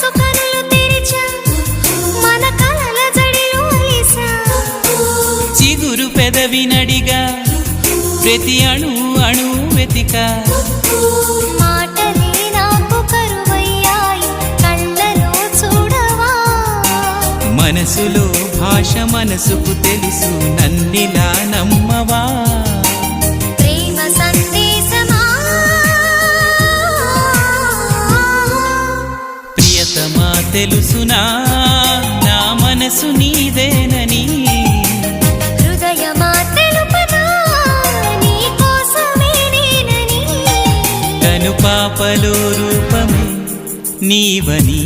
మనసు కనులు తెరిచా మన కలల జడిలో అలిసా చిగురు పెదవి నడిగా ప్రతి అణు అణు వెతికా మాటలే నాకు కరువయ్యాయి కళ్ళలో చూడవా మనసులో భాష మనసుకు తెలుసు నన్నిలా నమ్మవా ప్రేమ సందేశమా ప్రియతమా తెలుసునా నా మనసు నీదేనని హృదయమా తెలుపనా నీ కోసమే నేనని కను పాపలో రూపమే నీవని